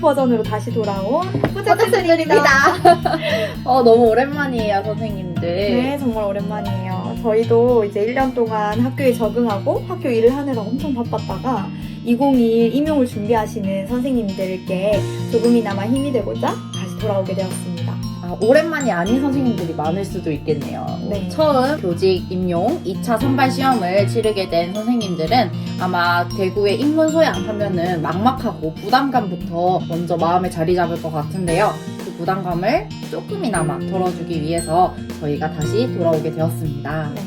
버전으로 다시 돌아온 포자스입니다. 너무 오랜만이에요, 선생님들. 네, 정말 오랜만이에요. 저희도 이제 1년 동안 학교에 적응하고 학교 일을 하느라 엄청 바빴다가 2021 임용을 준비하시는 선생님들께 조금이나마 힘이 되고자 다시 돌아오게 되었습니다. 오랜만이 아닌 선생님들이 많을 수도 있겠네요. 네. 처음 교직 임용 2차 선발 시험을 치르게 된 선생님들은 아마 대구의 인문소양 하면은 막막하고 부담감부터 먼저 마음에 자리 잡을 것 같은데요. 그 부담감을 조금이나마 덜어주기 위해서 저희가 다시 돌아오게 되었습니다. 네.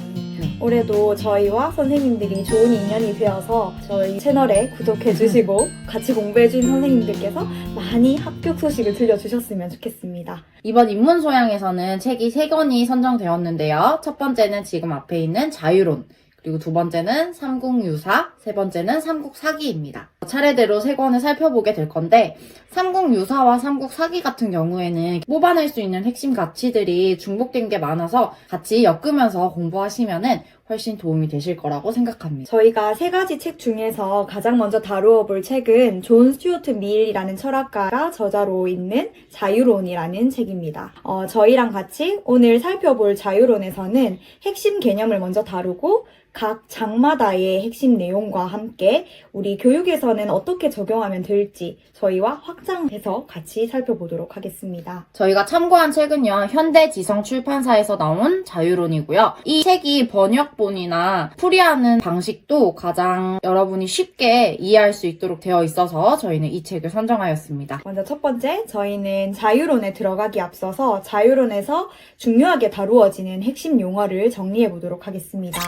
올해도 저희와 선생님들이 좋은 인연이 되어서 저희 채널에 구독해주시고 같이 공부해준 선생님들께서 많이 합격 소식을 들려주셨으면 좋겠습니다. 이번 인문소양에서는 책이 3권이 선정되었는데요. 첫 번째는 지금 앞에 있는 자유론, 그리고 두 번째는 삼국유사, 세 번째는 삼국사기입니다. 차례대로 3권을 살펴보게 될 건데 삼국유사와 삼국사기 같은 경우에는 뽑아낼 수 있는 핵심 가치들이 중복된 게 많아서 같이 엮으면서 공부하시면은 훨씬 도움이 되실 거라고 생각합니다. 저희가 3가지 책 중에서 가장 먼저 다루어 볼 책은 존 스튜어트 밀이라는 철학가가 저자로 있는 자유론이라는 책입니다. 저희랑 같이 오늘 살펴볼 자유론에서는 핵심 개념을 먼저 다루고 각 장마다의 핵심 내용과 함께 우리 교육에서는 어떻게 적용하면 될지 저희와 확장해서 같이 살펴보도록 하겠습니다. 저희가 참고한 책은요, 현대지성 출판사에서 나온 자유론이고요. 이 책이 번역본이나 풀이하는 방식도 가장 여러분이 쉽게 이해할 수 있도록 되어 있어서 저희는 이 책을 선정하였습니다. 먼저 첫 번째, 저희는 자유론에 들어가기 앞서서 자유론에서 중요하게 다루어지는 핵심 용어를 정리해 보도록 하겠습니다.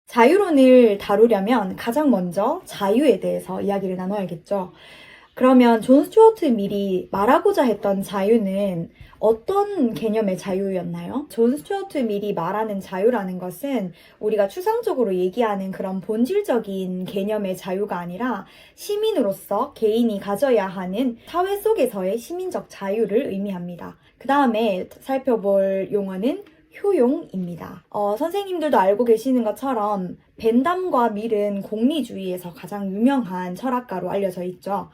자유론을 다루려면 가장 먼저 자유에 대해서 이야기를 나눠야겠죠. 그러면 존 스튜어트 밀이 말하고자 했던 자유는 어떤 개념의 자유였나요? 존 스튜어트 밀이 말하는 자유라는 것은 우리가 추상적으로 얘기하는 그런 본질적인 개념의 자유가 아니라 시민으로서 개인이 가져야 하는 사회 속에서의 시민적 자유를 의미합니다. 그 다음에 살펴볼 용어는 효용입니다. 선생님들도 알고 계시는 것처럼 벤담과 밀은 공리주의에서 가장 유명한 철학가로 알려져 있죠.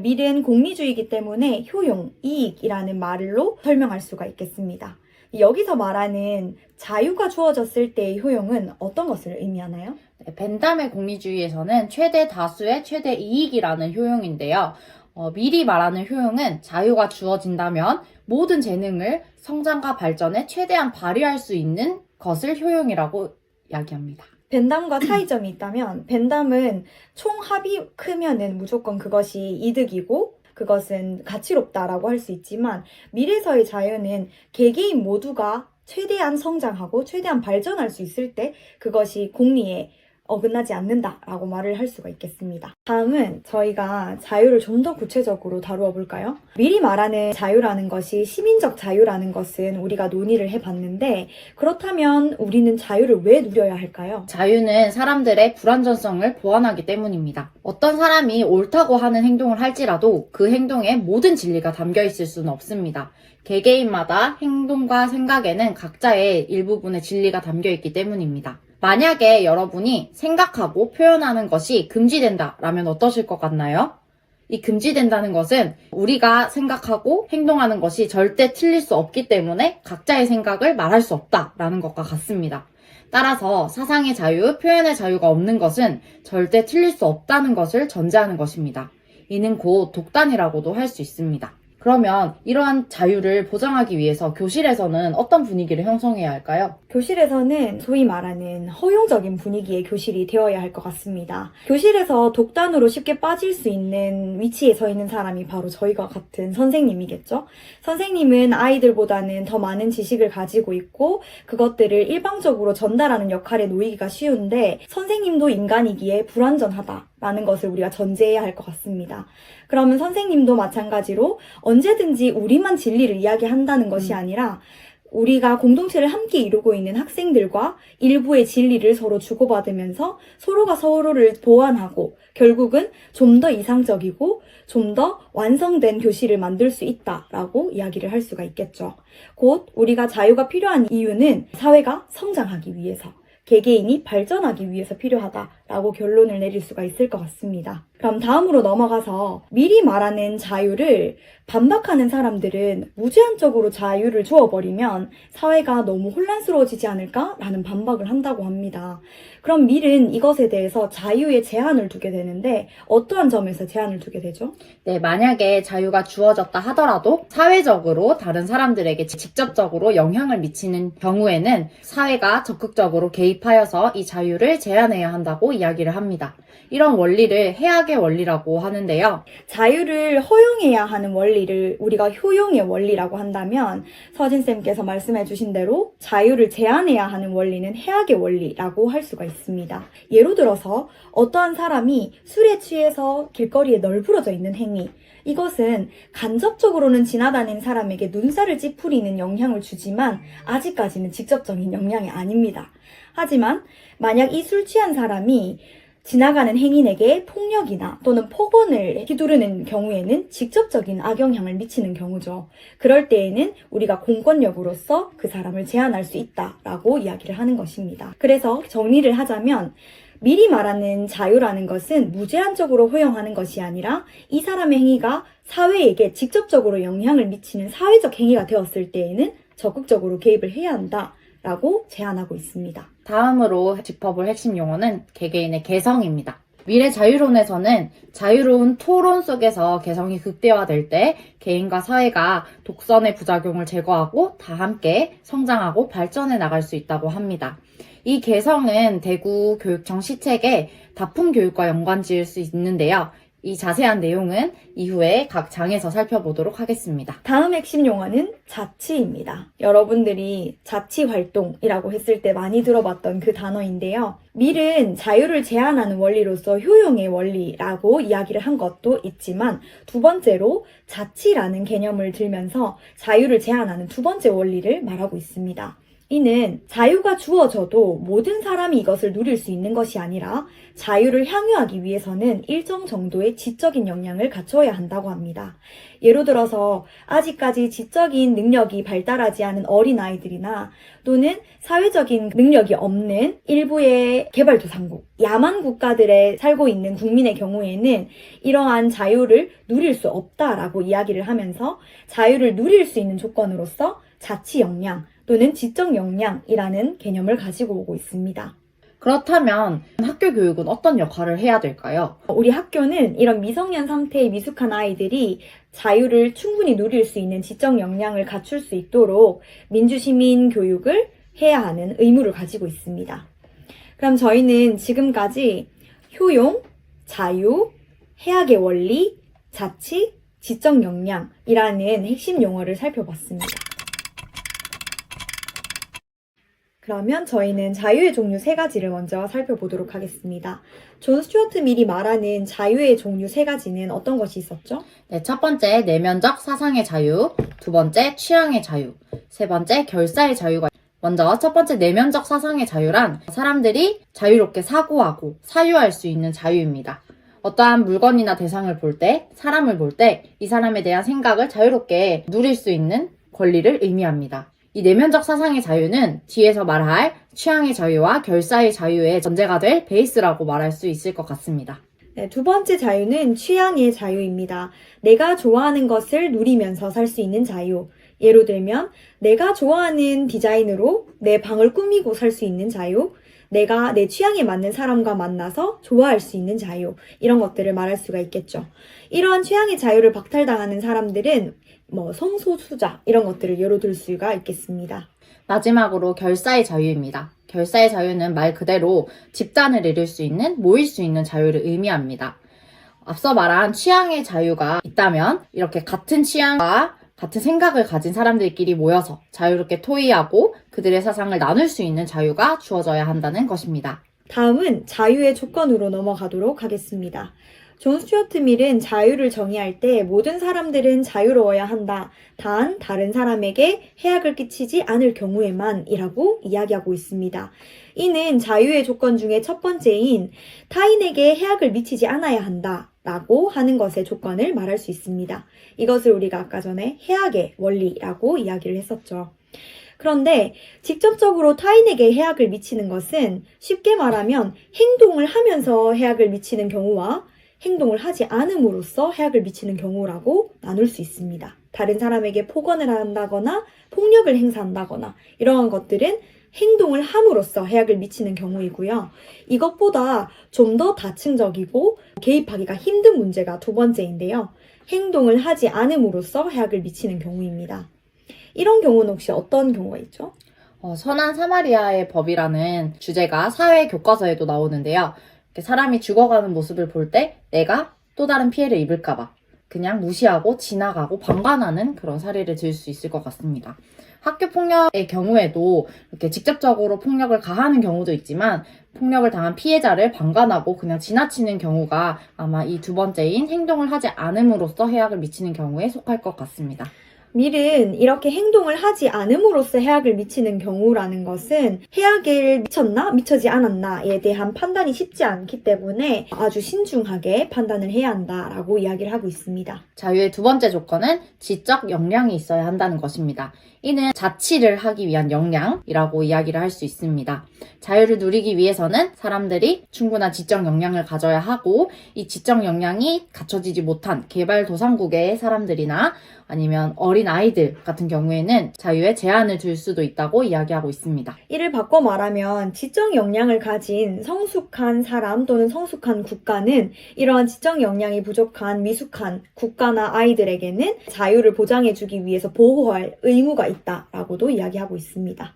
밀은 공리주의이기 때문에 효용, 이익이라는 말로 설명할 수가 있겠습니다. 여기서 말하는 자유가 주어졌을 때의 효용은 어떤 것을 의미하나요? 벤담의 공리주의에서는 최대 다수의 최대 이익이라는 효용인데요. 미리 말하는 효용은 자유가 주어진다면 모든 재능을 성장과 발전에 최대한 발휘할 수 있는 것을 효용이라고 이야기합니다. 벤담과 차이점이 있다면 벤담은 총 합이 크면은 무조건 그것이 이득이고 그것은 가치롭다라고 할 수 있지만 밀에서의 자유는 개개인 모두가 최대한 성장하고 최대한 발전할 수 있을 때 그것이 공리에 어긋나지 않는다라고 말을 할 수가 있겠습니다. 다음은 저희가 자유를 좀 더 구체적으로 다루어 볼까요? 미리 말하는 자유라는 것이 시민적 자유라는 것은 우리가 논의를 해봤는데 그렇다면 우리는 자유를 왜 누려야 할까요? 자유는 사람들의 불완전성을 보완하기 때문입니다. 어떤 사람이 옳다고 하는 행동을 할지라도 그 행동에 모든 진리가 담겨 있을 수는 없습니다. 개개인마다 행동과 생각에는 각자의 일부분의 진리가 담겨 있기 때문입니다. 만약에 여러분이 생각하고 표현하는 것이 금지된다라면 어떠실 것 같나요? 이 금지된다는 것은 우리가 생각하고 행동하는 것이 절대 틀릴 수 없기 때문에 각자의 생각을 말할 수 없다라는 것과 같습니다. 따라서 사상의 자유, 표현의 자유가 없는 것은 절대 틀릴 수 없다는 것을 전제하는 것입니다. 이는 곧 독단이라고도 할 수 있습니다. 그러면 이러한 자유를 보장하기 위해서 교실에서는 어떤 분위기를 형성해야 할까요? 교실에서는 소위 말하는 허용적인 분위기의 교실이 되어야 할 것 같습니다. 교실에서 독단으로 쉽게 빠질 수 있는 위치에 서 있는 사람이 바로 저희가 같은 선생님이겠죠? 선생님은 아이들보다는 더 많은 지식을 가지고 있고 그것들을 일방적으로 전달하는 역할에 놓이기가 쉬운데 선생님도 인간이기에 불완전하다라는 것을 우리가 전제해야 할 것 같습니다. 그러면 선생님도 마찬가지로 언제든지 우리만 진리를 이야기한다는 것이 아니라 우리가 공동체를 함께 이루고 있는 학생들과 일부의 진리를 서로 주고받으면서 서로가 서로를 보완하고 결국은 좀 더 이상적이고 좀 더 완성된 교실을 만들 수 있다라고 이야기를 할 수가 있겠죠. 곧 우리가 자유가 필요한 이유는 사회가 성장하기 위해서 개개인이 발전하기 위해서 필요하다 라고 결론을 내릴 수가 있을 것 같습니다. 그럼 다음으로 넘어가서 미리 말하는 자유를 반박하는 사람들은 무제한적으로 자유를 주어버리면 사회가 너무 혼란스러워지지 않을까라는 반박을 한다고 합니다. 그럼 밀은 이것에 대해서 자유에 제한을 두게 되는데 어떠한 점에서 제한을 두게 되죠? 네, 만약에 자유가 주어졌다 하더라도 사회적으로 다른 사람들에게 직접적으로 영향을 미치는 경우에는 사회가 적극적으로 개입하여서 이 자유를 제한해야 한다고 이야기를 합니다. 이런 원리를 해악의 원리라고 하는데요. 자유를 허용해야 하는 원리를 우리가 효용의 원리라고 한다면 서진쌤께서 말씀해 주신 대로 자유를 제한해야 하는 원리는 해악의 원리라고 할 수가 있습니다. 예로 들어서 어떠한 사람이 술에 취해서 길거리에 널브러져 있는 행위, 이것은 간접적으로는 지나다니는 사람에게 눈살을 찌푸리는 영향을 주지만 아직까지는 직접적인 영향이 아닙니다. 하지만 만약 이 술 취한 사람이 지나가는 행인에게 폭력이나 또는 폭언을 휘두르는 경우에는 직접적인 악영향을 미치는 경우죠. 그럴 때에는 우리가 공권력으로서 그 사람을 제한할 수 있다라고 이야기를 하는 것입니다. 그래서 정리를 하자면 미리 말하는 자유라는 것은 무제한적으로 허용하는 것이 아니라 이 사람의 행위가 사회에게 직접적으로 영향을 미치는 사회적 행위가 되었을 때에는 적극적으로 개입을 해야 한다라고 제안하고 있습니다. 다음으로 짚어볼 핵심 용어는 개개인의 개성입니다. 미래 자유론에서는 자유로운 토론 속에서 개성이 극대화될 때 개인과 사회가 독선의 부작용을 제거하고 다 함께 성장하고 발전해 나갈 수 있다고 합니다. 이 개성은 대구 교육청 시책에 다품교육과 연관 지을 수 있는데요. 이 자세한 내용은 이후에 각 장에서 살펴보도록 하겠습니다. 다음 핵심 용어는 자치입니다. 여러분들이 자치활동이라고 했을 때 많이 들어봤던 그 단어인데요. 밀은 자유를 제한하는 원리로서 효용의 원리라고 이야기를 한 것도 있지만 두 번째로 자치라는 개념을 들면서 자유를 제한하는 두 번째 원리를 말하고 있습니다. 이는 자유가 주어져도 모든 사람이 이것을 누릴 수 있는 것이 아니라 자유를 향유하기 위해서는 일정 정도의 지적인 역량을 갖춰야 한다고 합니다. 예로 들어서 아직까지 지적인 능력이 발달하지 않은 어린아이들이나 또는 사회적인 능력이 없는 일부의 개발도상국, 야만 국가들에 살고 있는 국민의 경우에는 이러한 자유를 누릴 수 없다라고 이야기를 하면서 자유를 누릴 수 있는 조건으로서 자치 역량 또는 지적 역량이라는 개념을 가지고 오고 있습니다. 그렇다면 학교 교육은 어떤 역할을 해야 될까요? 우리 학교는 이런 미성년 상태의 미숙한 아이들이 자유를 충분히 누릴 수 있는 지적 역량을 갖출 수 있도록 민주시민 교육을 해야 하는 의무를 가지고 있습니다. 그럼 저희는 지금까지 효용, 자유, 해악의 원리, 자치, 지적 역량이라는 핵심 용어를 살펴봤습니다. 그러면 저희는 자유의 종류 3가지를 먼저 살펴보도록 하겠습니다. 존 스튜어트 밀이 말하는 자유의 종류 3가지는 어떤 것이 있었죠? 네, 첫 번째 내면적 사상의 자유, 두 번째 취향의 자유, 세 번째 결사의 자유가 먼저 첫 번째 내면적 사상의 자유란 사람들이 자유롭게 사고하고 사유할 수 있는 자유입니다. 어떠한 물건이나 대상을 볼 때, 사람을 볼 때 이 사람에 대한 생각을 자유롭게 누릴 수 있는 권리를 의미합니다. 이 내면적 사상의 자유는 뒤에서 말할 취향의 자유와 결사의 자유의 전제가 될 베이스라고 말할 수 있을 것 같습니다. 네, 두 번째 자유는 취향의 자유입니다. 내가 좋아하는 것을 누리면서 살 수 있는 자유. 예로 들면 내가 좋아하는 디자인으로 내 방을 꾸미고 살 수 있는 자유, 내가 내 취향에 맞는 사람과 만나서 좋아할 수 있는 자유, 이런 것들을 말할 수가 있겠죠. 이러한 취향의 자유를 박탈당하는 사람들은 성소수자 이런 것들을 예로 들 수가 있겠습니다. 마지막으로 결사의 자유입니다. 결사의 자유는 말 그대로 집단을 이룰 수 있는, 모일 수 있는 자유를 의미합니다. 앞서 말한 취향의 자유가 있다면 이렇게 같은 취향과 같은 생각을 가진 사람들끼리 모여서 자유롭게 토의하고 그들의 사상을 나눌 수 있는 자유가 주어져야 한다는 것입니다. 다음은 자유의 조건으로 넘어가도록 하겠습니다. 존 스튜어트 밀은 자유를 정의할 때 모든 사람들은 자유로워야 한다. 단 다른 사람에게 해악을 끼치지 않을 경우에만이라고 이야기하고 있습니다. 이는 자유의 조건 중에 첫 번째인 타인에게 해악을 미치지 않아야 한다 라고 하는 것의 조건을 말할 수 있습니다. 이것을 우리가 아까 전에 해악의 원리라고 이야기를 했었죠. 그런데 직접적으로 타인에게 해악을 미치는 것은 쉽게 말하면 행동을 하면서 해악을 미치는 경우와 행동을 하지 않음으로써 해악을 미치는 경우라고 나눌 수 있습니다. 다른 사람에게 폭언을 한다거나 폭력을 행사한다거나 이러한 것들은 행동을 함으로써 해악을 미치는 경우이고요. 이것보다 좀 더 다층적이고 개입하기가 힘든 문제가 두 번째인데요. 행동을 하지 않음으로써 해악을 미치는 경우입니다. 이런 경우는 혹시 어떤 경우가 있죠? 선한 사마리아의 법이라는 주제가 사회 교과서에도 나오는데요. 이렇게 사람이 죽어가는 모습을 볼 때 내가 또 다른 피해를 입을까봐 그냥 무시하고 지나가고 방관하는 그런 사례를 들 수 있을 것 같습니다. 학교 폭력의 경우에도 이렇게 직접적으로 폭력을 가하는 경우도 있지만 폭력을 당한 피해자를 방관하고 그냥 지나치는 경우가 아마 이 두 번째인 행동을 하지 않음으로써 해악을 미치는 경우에 속할 것 같습니다. 밀은 이렇게 행동을 하지 않음으로써 해악을 미치는 경우라는 것은 해악을 미쳤나 미쳐지 않았나에 대한 판단이 쉽지 않기 때문에 아주 신중하게 판단을 해야 한다라고 이야기를 하고 있습니다. 자유의 두 번째 조건은 지적 역량이 있어야 한다는 것입니다. 이는 자치를 하기 위한 역량이라고 이야기를 할 수 있습니다. 자유를 누리기 위해서는 사람들이 충분한 지적 역량을 가져야 하고 이 지적 역량이 갖춰지지 못한 개발도상국의 사람들이나 아니면 어린 아이들 같은 경우에는 자유에 제한을 둘 수도 있다고 이야기하고 있습니다. 이를 바꿔 말하면 지적 역량을 가진 성숙한 사람 또는 성숙한 국가는 이러한 지적 역량이 부족한 미숙한 국가나 아이들에게는 자유를 보장해주기 위해서 보호할 의무가 있다라고도 이야기하고 있습니다.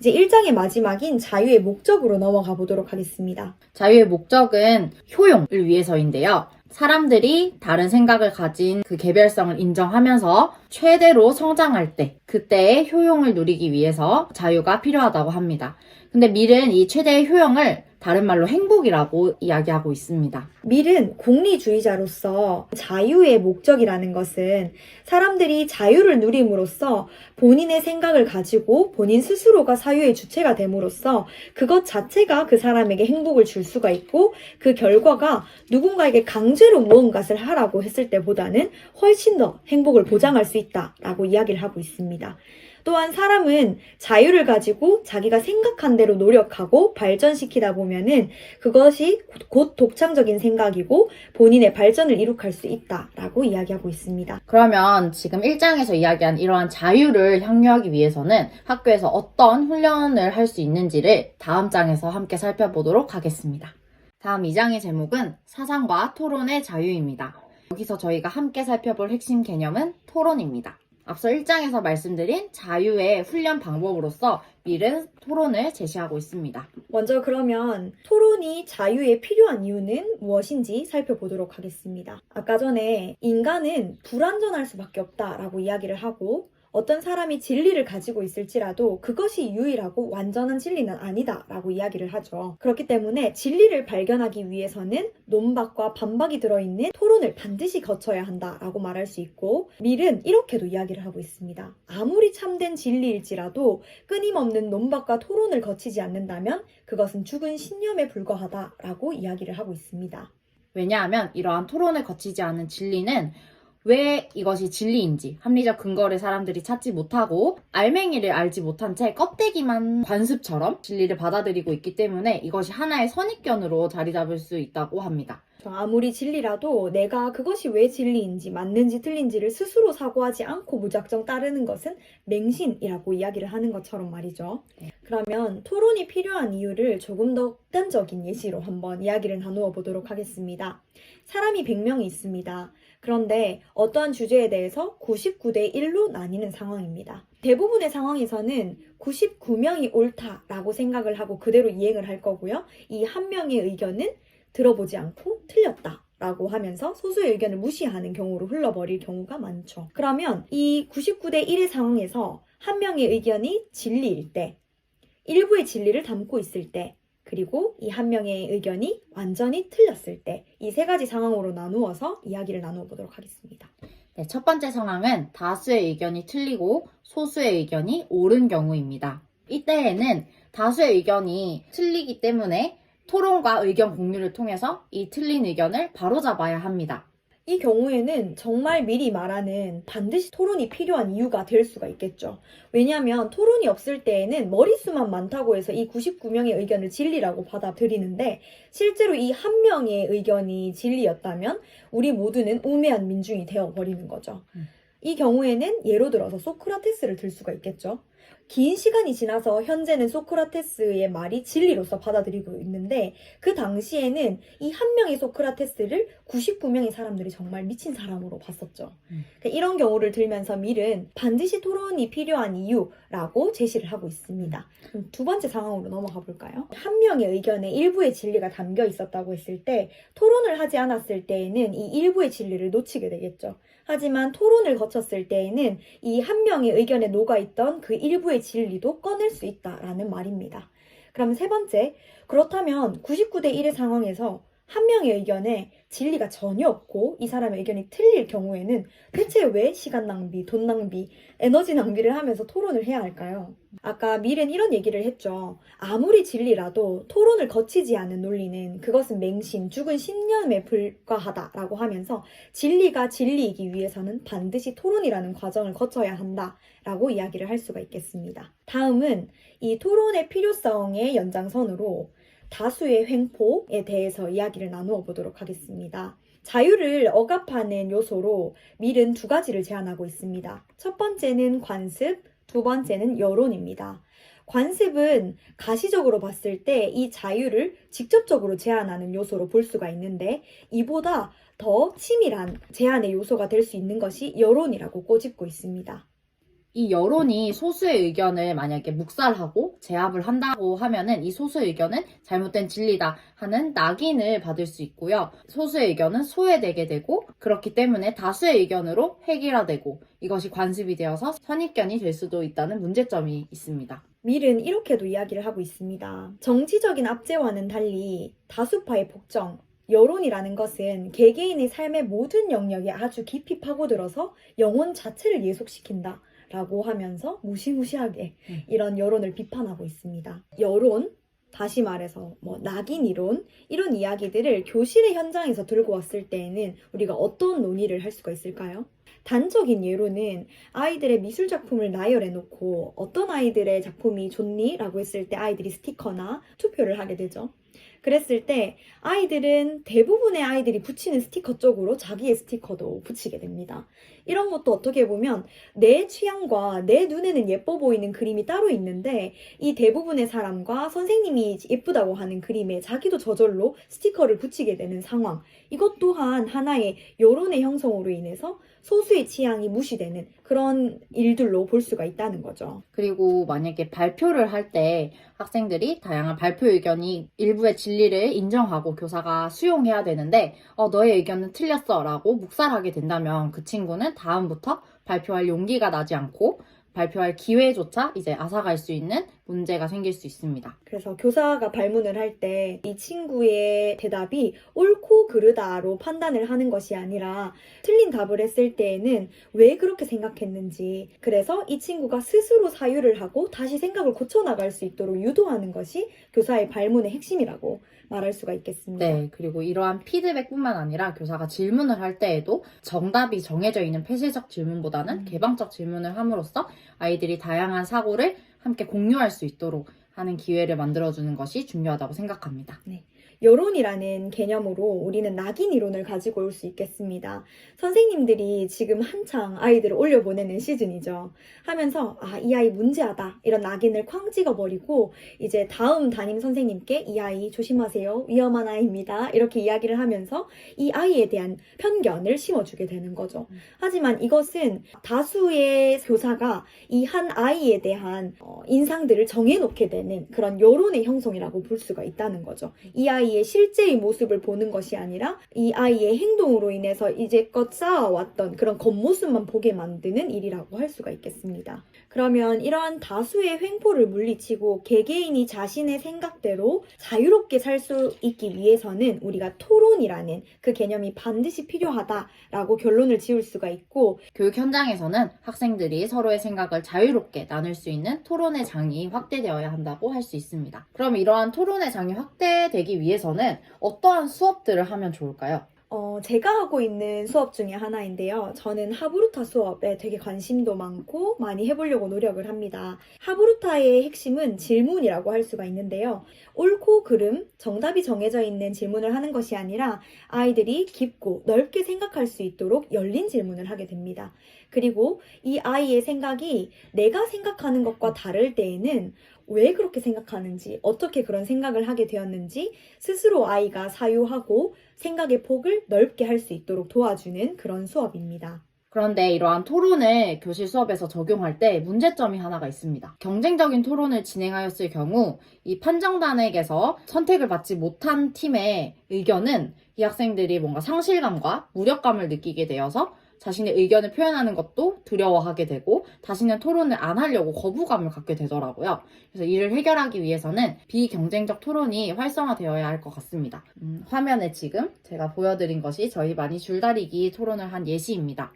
이제 1장의 마지막인 자유의 목적으로 넘어가 보도록 하겠습니다. 자유의 목적은 효용을 위해서인데요. 사람들이 다른 생각을 가진 그 개별성을 인정하면서 최대로 성장할 때, 그때의 효용을 누리기 위해서 자유가 필요하다고 합니다. 근데 밀은 이 최대의 효용을 다른 말로 행복이라고 이야기하고 있습니다. 밀은 공리주의자로서 자유의 목적이라는 것은 사람들이 자유를 누림으로써 본인의 생각을 가지고 본인 스스로가 사유의 주체가 됨으로써 그것 자체가 그 사람에게 행복을 줄 수가 있고 그 결과가 누군가에게 강제로 무언가를 하라고 했을 때보다는 훨씬 더 행복을 보장할 수 있다라고 이야기를 하고 있습니다. 또한 사람은 자유를 가지고 자기가 생각한 대로 노력하고 발전시키다 보면은 그것이 곧 독창적인 생각이고 본인의 발전을 이룩할 수 있다라고 이야기하고 있습니다. 그러면 지금 1장에서 이야기한 이러한 자유를 향유하기 위해서는 학교에서 어떤 훈련을 할 수 있는지를 다음 장에서 함께 살펴보도록 하겠습니다. 다음 2장의 제목은 사상과 토론의 자유입니다. 여기서 저희가 함께 살펴볼 핵심 개념은 토론입니다. 앞서 1장에서 말씀드린 자유의 훈련 방법으로서 밀은 토론을 제시하고 있습니다. 먼저 그러면 토론이 자유에 필요한 이유는 무엇인지 살펴보도록 하겠습니다. 아까 전에 인간은 불완전할 수밖에 없다라고 이야기를 하고 어떤 사람이 진리를 가지고 있을지라도 그것이 유일하고 완전한 진리는 아니다라고 이야기를 하죠. 그렇기 때문에 진리를 발견하기 위해서는 논박과 반박이 들어있는 토론을 반드시 거쳐야 한다라고 말할 수 있고 밀은 이렇게도 이야기를 하고 있습니다. 아무리 참된 진리일지라도 끊임없는 논박과 토론을 거치지 않는다면 그것은 죽은 신념에 불과하다라고 이야기를 하고 있습니다. 왜냐하면 이러한 토론을 거치지 않은 진리는 왜 이것이 진리인지 합리적 근거를 사람들이 찾지 못하고 알맹이를 알지 못한 채 껍데기만 관습처럼 진리를 받아들이고 있기 때문에 이것이 하나의 선입견으로 자리 잡을 수 있다고 합니다. 아무리 진리라도 내가 그것이 왜 진리인지 맞는지 틀린지를 스스로 사고하지 않고 무작정 따르는 것은 맹신이라고 이야기를 하는 것처럼 말이죠. 그러면 토론이 필요한 이유를 조금 더 극단적인 예시로 한번 이야기를 나누어 보도록 하겠습니다. 사람이 100명이 있습니다. 그런데 어떠한 주제에 대해서 99대 1로 나뉘는 상황입니다. 대부분의 상황에서는 99명이 옳다라고 생각을 하고 그대로 이행을 할 거고요. 이 한 명의 의견은 들어보지 않고 틀렸다라고 하면서 소수의 의견을 무시하는 경우로 흘러버릴 경우가 많죠. 그러면 이 99대 1의 상황에서 한 명의 의견이 진리일 때, 일부의 진리를 담고 있을 때, 그리고 이 한 명의 의견이 완전히 틀렸을 때, 이 세 가지 상황으로 나누어서 이야기를 나누어 보도록 하겠습니다. 네, 첫 번째 상황은 다수의 의견이 틀리고 소수의 의견이 옳은 경우입니다. 이때에는 다수의 의견이 틀리기 때문에 토론과 의견 공유를 통해서 이 틀린 의견을 바로잡아야 합니다. 이 경우에는 정말 미리 말하는 반드시 토론이 필요한 이유가 될 수가 있겠죠. 왜냐하면 토론이 없을 때에는 머릿수만 많다고 해서 이 99명의 의견을 진리라고 받아들이는데 실제로 이 한 명의 의견이 진리였다면 우리 모두는 우매한 민중이 되어버리는 거죠. 이 경우에는 예로 들어서 소크라테스를 들 수가 있겠죠. 긴 시간이 지나서 현재는 소크라테스의 말이 진리로서 받아들이고 있는데 그 당시에는 이 한 명의 소크라테스를 99명의 사람들이 정말 미친 사람으로 봤었죠. 그러니까 이런 경우를 들면서 밀은 반드시 토론이 필요한 이유라고 제시를 하고 있습니다. 그럼 두 번째 상황으로 넘어가 볼까요? 한 명의 의견에 일부의 진리가 담겨 있었다고 했을 때 토론을 하지 않았을 때에는 이 일부의 진리를 놓치게 되겠죠. 하지만 토론을 거쳤을 때에는 이 한 명의 의견에 녹아있던 그 일부의 진리도 꺼낼 수 있다라는 말입니다. 그럼 세 번째, 그렇다면 99대 1의 상황에서 한 명의 의견에 진리가 전혀 없고 이 사람의 의견이 틀릴 경우에는 대체 왜 시간 낭비, 돈 낭비, 에너지 낭비를 하면서 토론을 해야 할까요? 아까 밀은 이런 얘기를 했죠. 아무리 진리라도 토론을 거치지 않은 논리는 그것은 맹신, 죽은 신념에 불과하다라고 하면서 진리가 진리이기 위해서는 반드시 토론이라는 과정을 거쳐야 한다라고 이야기를 할 수가 있겠습니다. 다음은 이 토론의 필요성의 연장선으로 다수의 횡포에 대해서 이야기를 나누어 보도록 하겠습니다. 자유를 억압하는 요소로 밀은 두 가지를 제안하고 있습니다. 첫 번째는 관습, 두 번째는 여론입니다. 관습은 가시적으로 봤을 때 이 자유를 직접적으로 제한하는 요소로 볼 수가 있는데 이보다 더 치밀한 제한의 요소가 될 수 있는 것이 여론이라고 꼬집고 있습니다. 이 여론이 소수의 의견을 만약에 묵살하고 제압을 한다고 하면은 이 소수의 의견은 잘못된 진리다 하는 낙인을 받을 수 있고요. 소수의 의견은 소외되게 되고 그렇기 때문에 다수의 의견으로 획일화되고 이것이 관습이 되어서 선입견이 될 수도 있다는 문제점이 있습니다. 밀은 이렇게도 이야기를 하고 있습니다. 정치적인 압제와는 달리 다수파의 복정, 여론이라는 것은 개개인의 삶의 모든 영역에 아주 깊이 파고들어서 영혼 자체를 예속시킨다. 라고 하면서 무시무시하게 이런 여론을 비판하고 있습니다. 여론, 다시 말해서 낙인 이론 이런 이야기들을 교실의 현장에서 들고 왔을 때에는 우리가 어떤 논의를 할 수가 있을까요? 단적인 예로는 아이들의 미술 작품을 나열해 놓고 어떤 아이들의 작품이 좋니? 라고 했을 때 아이들이 스티커나 투표를 하게 되죠. 그랬을 때 아이들은 대부분의 아이들이 붙이는 스티커 쪽으로 자기의 스티커도 붙이게 됩니다. 이런 것도 어떻게 보면 내 취향과 내 눈에는 예뻐 보이는 그림이 따로 있는데 이 대부분의 사람과 선생님이 예쁘다고 하는 그림에 자기도 저절로 스티커를 붙이게 되는 상황. 이것 또한 하나의 여론의 형성으로 인해서 소수의 취향이 무시되는 그런 일들로 볼 수가 있다는 거죠. 그리고 만약에 발표를 할 때 학생들이 다양한 발표 의견이 일부의 진리를 인정하고 교사가 수용해야 되는데 너의 의견은 틀렸어 라고 묵살하게 된다면 그 친구는 다음부터 발표할 용기가 나지 않고 발표할 기회조차 이제 앗아갈 수 있는 문제가 생길 수 있습니다. 그래서 교사가 발문을 할 때 이 친구의 대답이 옳고 그르다로 판단을 하는 것이 아니라 틀린 답을 했을 때에는 왜 그렇게 생각했는지, 그래서 이 친구가 스스로 사유를 하고 다시 생각을 고쳐나갈 수 있도록 유도하는 것이 교사의 발문의 핵심이라고 말할 수가 있겠습니다. 네, 그리고 이러한 피드백뿐만 아니라 교사가 질문을 할 때에도 정답이 정해져 있는 폐쇄적 질문보다는 개방적 질문을 함으로써 아이들이 다양한 사고를 함께 공유할 수 있도록 하는 기회를 만들어주는 것이 중요하다고 생각합니다. 네. 여론이라는 개념으로 우리는 낙인 이론을 가지고 올 수 있겠습니다. 선생님들이 지금 한창 아이들을 올려보내는 시즌이죠. 하면서 이 아이 문제하다 이런 낙인을 쾅 찍어버리고 이제 다음 담임 선생님께 이 아이 조심하세요. 위험한 아이입니다. 이렇게 이야기를 하면서 이 아이에 대한 편견을 심어주게 되는 거죠. 하지만 이것은 다수의 교사가 이 한 아이에 대한 인상들을 정해놓게 되는 그런 여론의 형성이라고 볼 수가 있다는 거죠. 이 아이의 실제의 모습을 보는 것이 아니라 이 아이의 행동으로 인해서 이제껏 쌓아왔던 그런 겉모습만 보게 만드는 일이라고 할 수가 있겠습니다. 그러면 이러한 다수의 횡포를 물리치고 개개인이 자신의 생각대로 자유롭게 살 수 있기 위해서는 우리가 토론이라는 그 개념이 반드시 필요하다라고 결론을 지을 수가 있고, 교육 현장에서는 학생들이 서로의 생각을 자유롭게 나눌 수 있는 토론의 장이 확대되어야 한다고 할 수 있습니다. 그럼 이러한 토론의 장이 확대되기 위해서는 어떠한 수업들을 하면 좋을까요? 제가 하고 있는 수업 중에 하나인데요. 저는 하브루타 수업에 되게 관심도 많고 많이 해보려고 노력을 합니다. 하브루타의 핵심은 질문이라고 할 수가 있는데요. 옳고 그름, 정답이 정해져 있는 질문을 하는 것이 아니라 아이들이 깊고 넓게 생각할 수 있도록 열린 질문을 하게 됩니다. 그리고 이 아이의 생각이 내가 생각하는 것과 다를 때에는 왜 그렇게 생각하는지, 어떻게 그런 생각을 하게 되었는지 스스로 아이가 사유하고 생각의 폭을 넓게 할 수 있도록 도와주는 그런 수업입니다. 그런데 이러한 토론을 교실 수업에서 적용할 때 문제점이 하나가 있습니다. 경쟁적인 토론을 진행하였을 경우 이 판정단에게서 선택을 받지 못한 팀의 의견은 이 학생들이 뭔가 상실감과 무력감을 느끼게 되어서 자신의 의견을 표현하는 것도 두려워하게 되고 다시는 토론을 안 하려고 거부감을 갖게 되더라고요. 그래서 이를 해결하기 위해서는 비경쟁적 토론이 활성화되어야 할 것 같습니다. 화면에 지금 제가 보여드린 것이 저희 많이 줄다리기 토론을 한 예시입니다.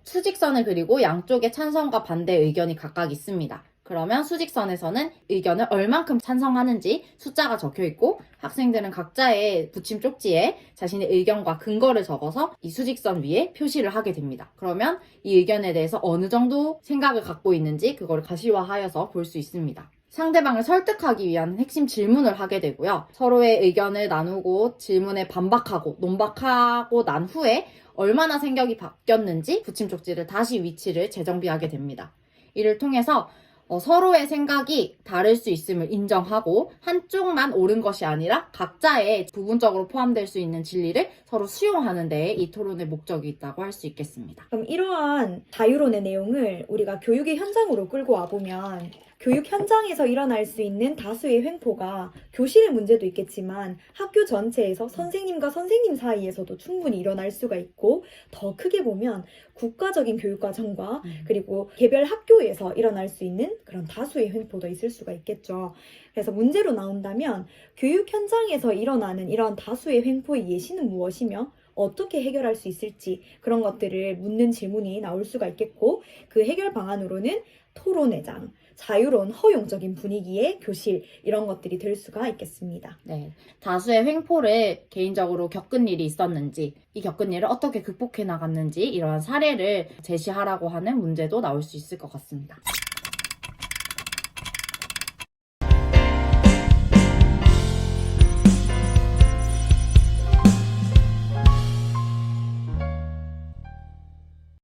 수직선을 그리고 양쪽에 찬성과 반대 의견이 각각 있습니다. 그러면 수직선에서는 의견을 얼만큼 찬성하는지 숫자가 적혀 있고 학생들은 각자의 붙임 쪽지에 자신의 의견과 근거를 적어서 이 수직선 위에 표시를 하게 됩니다. 그러면 이 의견에 대해서 어느 정도 생각을 갖고 있는지 그걸 가시화하여서 볼 수 있습니다. 상대방을 설득하기 위한 핵심 질문을 하게 되고요. 서로의 의견을 나누고 질문에 반박하고 논박하고 난 후에 얼마나 생각이 바뀌었는지 붙임 쪽지를 다시 위치를 재정비하게 됩니다. 이를 통해서 서로의 생각이 다를 수 있음을 인정하고 한쪽만 옳은 것이 아니라 각자의 부분적으로 포함될 수 있는 진리를 서로 수용하는 데에 이 토론의 목적이 있다고 할 수 있겠습니다. 그럼 이러한 자유론의 내용을 우리가 교육의 현장으로 끌고 와보면 교육 현장에서 일어날 수 있는 다수의 횡포가 교실의 문제도 있겠지만 학교 전체에서 선생님과 선생님 사이에서도 충분히 일어날 수가 있고 더 크게 보면 국가적인 교육과정과 그리고 개별 학교에서 일어날 수 있는 그런 다수의 횡포도 있을 수가 있겠죠. 그래서 문제로 나온다면 교육 현장에서 일어나는 이런 다수의 횡포의 예시는 무엇이며 어떻게 해결할 수 있을지 그런 것들을 묻는 질문이 나올 수가 있겠고 그 해결 방안으로는 토론회 장, 자유로운 허용적인 분위기의 교실 이런 것들이 될 수가 있겠습니다. 네, 다수의 횡포를 개인적으로 겪은 일이 있었는지 이 겪은 일을 어떻게 극복해 나갔는지 이러한 사례를 제시하라고 하는 문제도 나올 수 있을 것 같습니다.